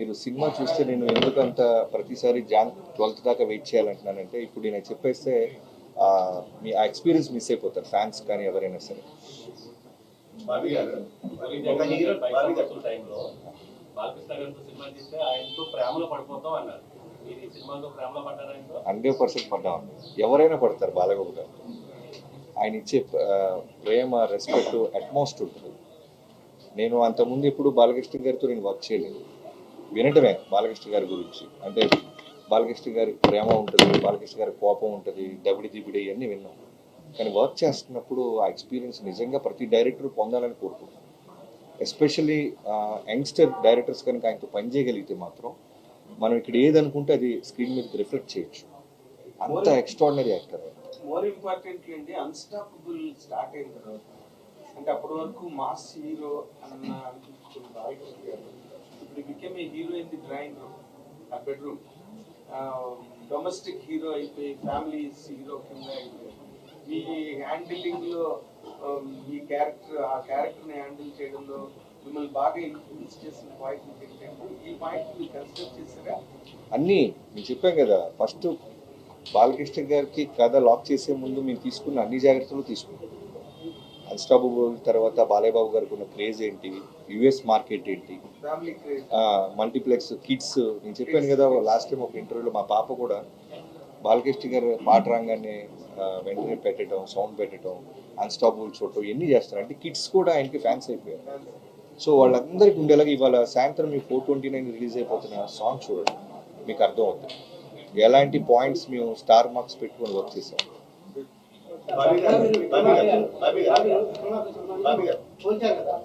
మీరు సినిమా చూస్తే నేను ఎందుకంత ప్రతిసారి జాన్ 12th దాకా వెయిట్ చేయాలంటున్నానంటే ఇప్పుడు నేను చెప్పేస్తే మీ ఆ ఎక్స్పీరియన్స్ మిస్ అయిపోతారు ఫ్యాన్స్ కానీ ఎవరైనా సరే. బాబీ గారు ఒక హీరో బాబీ గారు టైంలో బాలకృష్ణ గారితో సినిమా తీస్తే ఆయనతో ప్రేమలో పడిపోతాం అన్నారు. మీరు ఈ సినిమాతో ప్రేమలో పడ్డారు? ఆయనతో 100% పడ్డామండి. ఎవరైనా పడతారు బాలబాబు గారు. ఆయన ఇచ్చే ప్రేమ, రెస్పెక్ట్, అట్మాస్ట్ ఉంటుంది. నేను అంతకుముందు ఎప్పుడు బాలకృష్ణ గారితో నేను వర్క్ చేయలేదు. వినటమే బాలకృష్ణ గారి గురించి, అంటే బాలకృష్ణ గారి ప్రేమ ఉంటుంది, బాలకృష్ణ గారి కోపం ఉంటుంది, దబిడి దిబిడి ఇవన్నీ విన్నాం. కానీ వర్క్ చేస్తున్నప్పుడు ఆ ఎక్స్పీరియన్స్ నిజంగా ప్రతి డైరెక్టర్ పొందాలని కోరుకుంటున్నాను. ఎస్పెషల్లీ యంగ్స్టర్ డైరెక్టర్స్ కనుక ఆయనతో పనిచేయగలిగితే మాత్రం మనం ఇక్కడ ఏదనుకుంటే అది స్క్రీన్ మీద రిఫ్లెక్ట్ చేయొచ్చు. అంత ఎక్స్ట్రాడినరీ యాక్టర్. మోర్ ఇంపార్టెంట్లీ అండి అన్స్టాపబుల్ స్టార్ట్ అయిన తర్వాత అంటే అప్పటి వరకు మాస్ హీరో అన్న అనిపించుకుని బాలకృష్ణ గారు ఇప్పుడు became a hero in the drawing room, ఆ బెడ్రూమ్, డొమెస్టిక్ హీరో అయిపోయి ఫ్యామిలీస్ హీరో కింద అయిపోయి మీ హ్యాండిలింగ్ లో ఈ క్యారెక్టర్ ఆ క్యారెక్టర్ని హ్యాండిల్ చేయడంలో మిమ్మల్ని బాగా ఇన్ఫ్లుయెన్స్ చేసిన పాయింట్ ఏంటంటే ఈ పాయింట్ మీరు కన్సిడర్ చేసారా? అన్నీ నేను చెప్పాను కదా, ఫస్ట్ బాలకృష్ణ గారికి కథ లాక్ చేసే ముందు మేము తీసుకున్న అన్ని జాగ్రత్తలు తీసుకున్నాం. అన్స్టాపబుల్ తర్వాత బాలయ్యబాబు గారికి ఉన్న క్రేజ్ ఏంటి, యుఎస్ మార్కెట్ ఏంటి, మల్టీప్లెక్స్ కిడ్స్. నేను చెప్పాను కదా లాస్ట్ టైం ఒక ఇంటర్వ్యూలో, మా పాప కూడా బాలకృష్ణ గారు పాట రాగానే వెంటనే పెట్టడం, సౌండ్ పెట్టడం, అన్స్టాపబుల్ చూడటం ఇవన్నీ చేస్తారు. అంటే కిడ్స్ కూడా ఆయనకి ఫ్యాన్స్ అయిపోయారు. సో వాళ్ళందరికీ ఉండేలాగా ఇవాళ సాయంత్రం మీ 4/29 రిలీజ్ అయిపోతున్న సాంగ్ చూడండి, మీకు అర్థం అవుతుంది ఎలాంటి పాయింట్స్ మేము స్టార్ మార్క్స్ పెట్టుకొని వర్క్ చేసాం.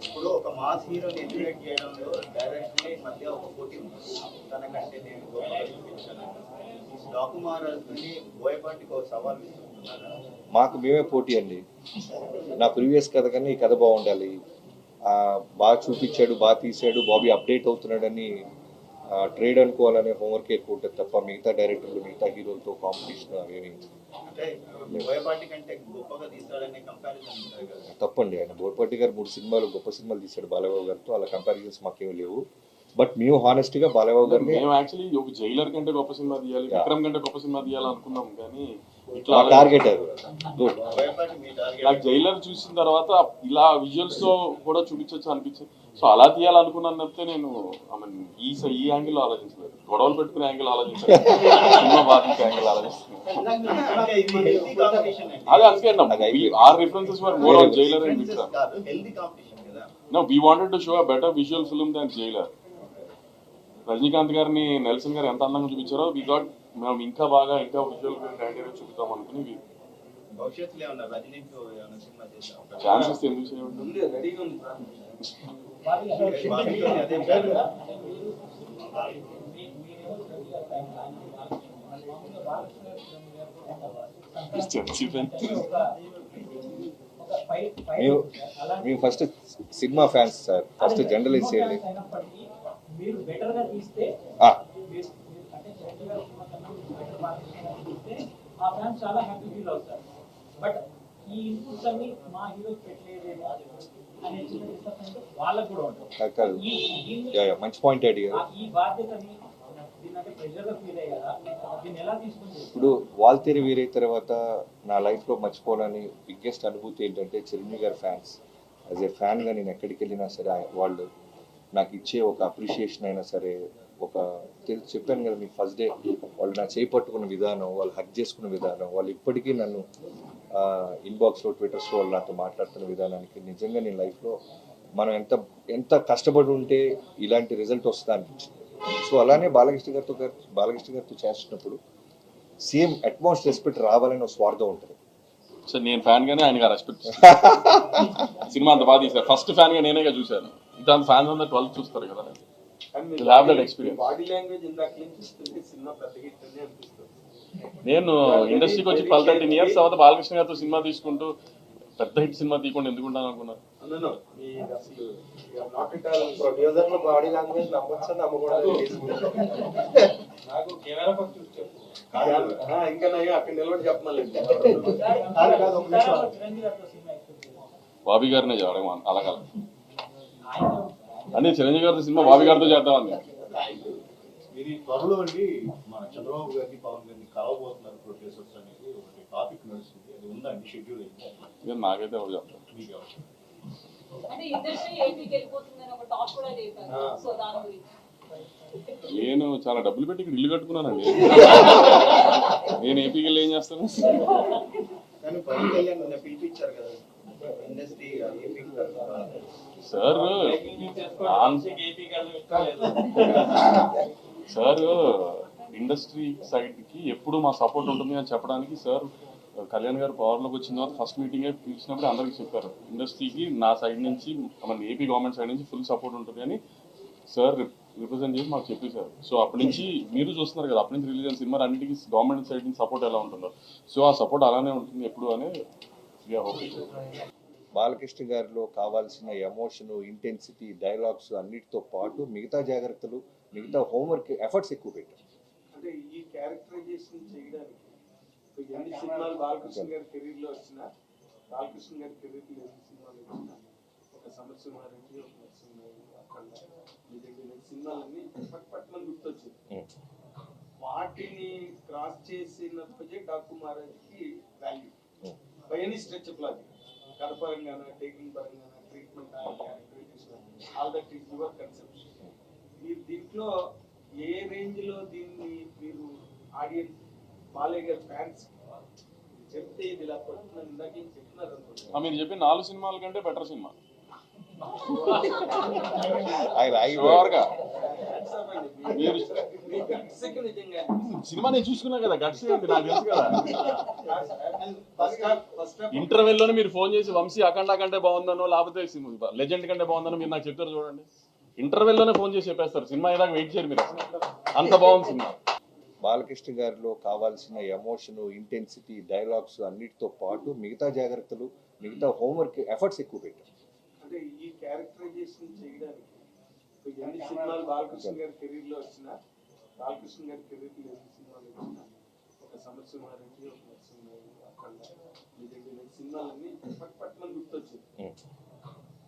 ఇప్పుడు ఒక మాస్ హీరోని ఎలివేట్ చేయడంలో డైరెక్టర్ మధ్య ఒక పోటీ ఉంది. తనకంటే నేను డాకుమారాజుని బోయపాటికి ఒక సవాల్ విసురుతున్నారా? మాకు మేమే పోటీ అండి. నా ప్రీవియస్ కథ కన్నా ఈ కథ బాగుండాలి, బాగా చూపించాడు, బాగా తీసాడు, బాబీ అప్డేట్ అవుతున్నాడని ట్రేడ్ అనుకోవాలనే హోంవర్క్ ఎక్కువ ఉంటుంది తప్ప మిగతా డైరెక్టర్లు, మిగతా హీరోలతో కాంపిటీషన్ అవేమి తప్పండి. ఆయన బోయపాటి గారు 3 సినిమాలు గొప్ప సినిమాలు తీశాడు బాలయ్యబాబు గారితో, అలా కంపారిజన్స్ మాకేమీ లేవు. బట్ మేము హానెస్ట్గా బాలయ్యబాబు గారిని యాక్చువల్లీ ఒక జైలర్ కంటే గొప్ప సినిమా తీయాలి, విక్రమ్ కంటే గొప్ప సినిమా తీయాలి అనుకున్నాం. కానీ ఇట్లా టార్గెట్ గుడ్. నాకు జైలర్ చూసిన తర్వాత ఇలా విజువల్స్ తో కూడా చూపించవచ్చు అనిపించింది. సో అలా తీయాలనుకున్నాను తప్పితే నేను ఈ యాంగిల్ ఆలోచించలేదు, గొడవలు పెట్టుకునే యాంగిల్ ఆలోచించలేదు, సినిమా బాధించే యాంగిల్ ఆలోచిస్తున్నాను. అదే అందుకే our references were more on Jailer and Vikram. No, we wanted to show a better visual film than Jailer. Rajinikanth గారిని నెల్సన్ గారు ఎంత అందంగా చూపించారో వి గాట్ మేము ఇంకా బాగా ఇంకా విజువల్ క్రైటీరియా చూపిద్దాం అనుకుని ఛాన్సెస్ ఎందుకు చేయండి. మేము first cinema fans sir, first generalize చేయాలి. మీరు బెటర్ గా తీస్తే ఆ ఫ్యాన్స్ చాలా హ్యాపీ ఫీల్ అవుతారు. బట్ ఈ ఇన్పుట్స్ అన్ని మా హీరోకి పెట్టలేదు అనే చిన్న డిస్కషన్ వాళ్ళకు కూడా ఉంటుంది. మంచి పాయింట్ ఐడియా. ఈ బాధ్యతని ప్రెషర్ గా ఫీల్ అయ్యారా, దీన్ని ఎలా తీసుకుంటే? ఇప్పుడు వాల్తేరి వీరే తర్వాత నా లైఫ్లో మర్చిపోవాలని బిగ్గెస్ట్ అనుభూతి ఏంటంటే చిరంజీవి గారి ఫ్యాన్స్. యాజ్ ఏ ఫ్యాన్గా నేను ఎక్కడికి వెళ్ళినా సరే వాళ్ళు నాకు ఇచ్చే ఒక అప్రిషియేషన్ అయినా సరే, ఒక చెప్పాను కదా మీకు ఫస్ట్ డే వాళ్ళు నా చేయి పట్టుకున్న విధానం, వాళ్ళు హక్ చేసుకున్న విధానం, వాళ్ళు ఇప్పటికీ నన్ను ఇన్బాక్స్లో, ట్విట్టర్స్లో వాళ్ళు నాతో మాట్లాడుతున్న విధానానికి నిజంగా నేను లైఫ్లో మనం ఎంత కష్టపడి ఉంటే ఇలాంటి రిజల్ట్ వస్తుందా అనిపించింది. సో అలానే బాలకృష్ణ గారితో చేస్తున్నప్పుడు సేమ్ అట్మాస్ట్ రెస్పెక్ట్ రావాలని ఒక స్వార్థం ఉంటుంది. సో నేను ఫ్యాన్ గానే ఆయనగా రెస్పెక్ట్ సినిమా అంత బాగా తీసారు. ఫస్ట్ ఫ్యాన్ గా నేనేగా చూశాను. ఇంత ఫ్యాన్స్ అంతా 12 చూస్తారు కదా. బాడీ లాంగ్వేజ్ ఇందాక సినిమా పెద్ద హిట్ అని అనిపిస్తుంది. నేను ఇండస్ట్రీకి వచ్చి 12-13 ఇయర్స్ తర్వాత బాలకృష్ణ గారితో సినిమా తీసుకుంటూ పెద్ద హిట్ సినిమా తీయకుండా ఎందుకుంటాను అనుకున్నాను. బాడీ లాంగ్వేజ్ నమ్మొచ్చా నమ్మకూడదు నాకు కెమెరా పక్క చూస్తాను ఇంకా అక్కడ నిలబడి చెప్పమలేదు. బాబీ గారినే చేయడం అలాగా అని చిరంజీవి గారితో సినిమా బాబీ గారితో చేద్దామని ఇది త్వరలో అండి మన చంద్రబాబు గారిని పవన్ గారిని కలవబోతున్నారు ప్రొఫెసర్స్ అనేది ఒకటి టాపిక్ నడుస్తుంది. అది ఉందండి షెడ్యూల్ అయితే ఇక నాకైతే ఎవరు చెప్తారు. మీకు ఎవరు? అంటే ఇండస్ట్రీ ఏపీకి వెళ్ళిపోతుందని ఒక టాక్ కూడా చేశారు. సో దాని గురించి నేను చాలా డబ్బులు పెట్టి ఇక్కడ ఇల్లు కట్టుకున్నానండి. నేను ఏపీకి వెళ్ళి ఏం చేస్తాను? కానీ పవన్ కళ్యాణ్ నిన్న పిలిపించారు కదా industry AP sir sir industry side కి ఎప్పుడు మా సపోర్ట్ ఉంటుంది అని చెప్పడానికి సార్ కళ్యాణ్ గారు పవర్లోకి వచ్చిన తర్వాత ఫస్ట్ మీటింగ్ పిలిచినప్పుడు అందరికీ చెప్పారు, ఇండస్ట్రీకి నా సైడ్ నుంచి మన ఏపీ గవర్నమెంట్ సైడ్ నుంచి ఫుల్ సపోర్ట్ ఉంటుంది అని సార్ రిప్రజెంట్ చేసి మాకు చెప్పేశారు. సో అప్పటి నుంచి మీరు చూస్తున్నారు కదా, అప్పటి నుంచి రిలీజ్ అయిన సినిమా అన్నిటికీ గవర్నమెంట్ సైడ్ నుంచి సపోర్ట్ ఎలా ఉంటుందో, సో ఆ సపోర్ట్ అలానే ఉంటుంది ఎప్పుడు అని బాలకృష్ణ గారిలో కావాల్సిన ఎమోషన్, ఇంటెన్సిటీ, డైలాగ్స్ అన్నిటితో పాటు మిగతా జాగ్రత్తలు, మిగతా హోంవర్క్ ఎఫర్ట్స్ ఎక్కువ పెట్టారు. అంటే ఈ క్యారెక్టరైజేషన్ చేయడానికి ఎన్ని సినిమాలు బాలకృష్ణ గారి కెరీర్ లో వచ్చినా, బాలకృష్ణ గారి కెరీర్ లో ఎన్ని సినిమాలు వచ్చినా, ఒక సమరసింహారెడ్డి, ఒక నరసింహారెడ్డి, అక్కడ సినిమాలన్నీ పట్మని గుర్తొచ్చింది. వాటిని క్రాస్ చేసినప్పటికీ డాక్టర్ మహారాజ్కి value by any stretch of logic, కథ పరంగాన, టేకింగ్ పరంగాన, treatment, all that is your conception. మీరు దీంట్లో ఏ రేంజ్ లో దీన్ని మీరు ఆడియన్స్ బాలయ్య గారి ఫ్యాన్స్ చెప్తే ఇది ఇలా పడుతుందని ఇందాక ఏం చెప్తున్నారు అనుకుంటున్నారు. మీరు చెప్పిన 4 సినిమాల కంటే బెటర్ సినిమా. సినిమా నేను చూసుకున్నా కదా, గట్స్ నాకు తెలుసు కదా. ఇంటర్వెల్ లోనే మీరు ఫోన్ చేసి వంశీ అఖండ కంటే బాగుందనో లేకపోతే లెజెండ్ కంటే బాగుందనో మీరు నాకు చెప్తారు చూడండి. ఇంటర్వెల్ లోనే ఫోన్ చేసి చెప్పేస్తారు, సినిమా ఏదాకా వెయిట్ చేయరు మీరు, అంత బాగుంది సినిమా. బాలకృష్ణ గారిలో కావాల్సిన ఎమోషన్, ఇంటెన్సిటీ, డైలాగ్స్ అన్నిటితో పాటు మిగతా జాగ్రత్తలు, మిగతా హోంవర్క్ ఎఫర్ట్స్ ఎక్కువ పెట్టారు. అంటే ఈ క్యారెక్టరైజేషన్ చేయడానికి ఎన్ని సినిమాలు బాలకృష్ణ గారి కెరీర్ లో వచ్చినా, బాలకృష్ణ గారి కెరీర్ లో ఎన్ని సినిమాలు వచ్చినా, ఒక సమరసింహారెడ్డి, ఒక నరసింహారెడ్డి, అక్కడ సినిమాలన్నీ పట్మని గుర్తొచ్చింది.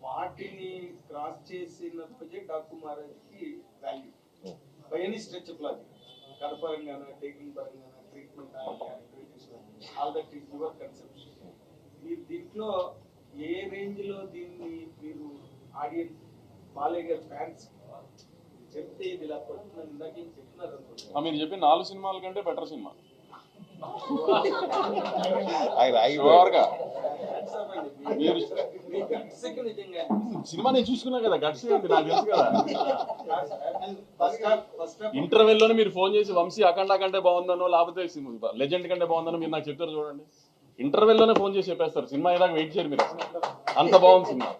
వాటిని క్రాస్ చేసినప్పటికీ డాక్టర్ మహారాజ్కి value by any stretch of logic, కథ పరంగాన, టేకింగ్ పరంగాన, treatment, all that is your conception. మీరు దీంట్లో ఏ రేంజ్ లో దీన్ని మీరు ఆడియన్స్ బాలయ్య గారి ఫ్యాన్స్ చెప్తే ఇది ఇలా పడుతుందని ఇందాక ఏం చెప్తున్నారు అనుకుంటున్నారు. మీరు చెప్పిన 4 సినిమాల కంటే బెటర్ సినిమా. సినిమా నేను చూసుకున్నా కదా, గట్స్ నాకు తెలుసు కదా. ఇంటర్వెల్ లోనే మీరు ఫోన్ చేసి వంశీ అఖండ కంటే బాగుందనో లేకపోతే లెజెండ్ కంటే బాగుందనో మీరు నాకు చెప్తారు చూడండి. ఇంటర్వెల్ లోనే ఫోన్ చేసి చెప్పేస్తారు, సినిమా ఏదాకా వెయిట్ చేయరు మీరు, అంత బాగుంది సినిమా.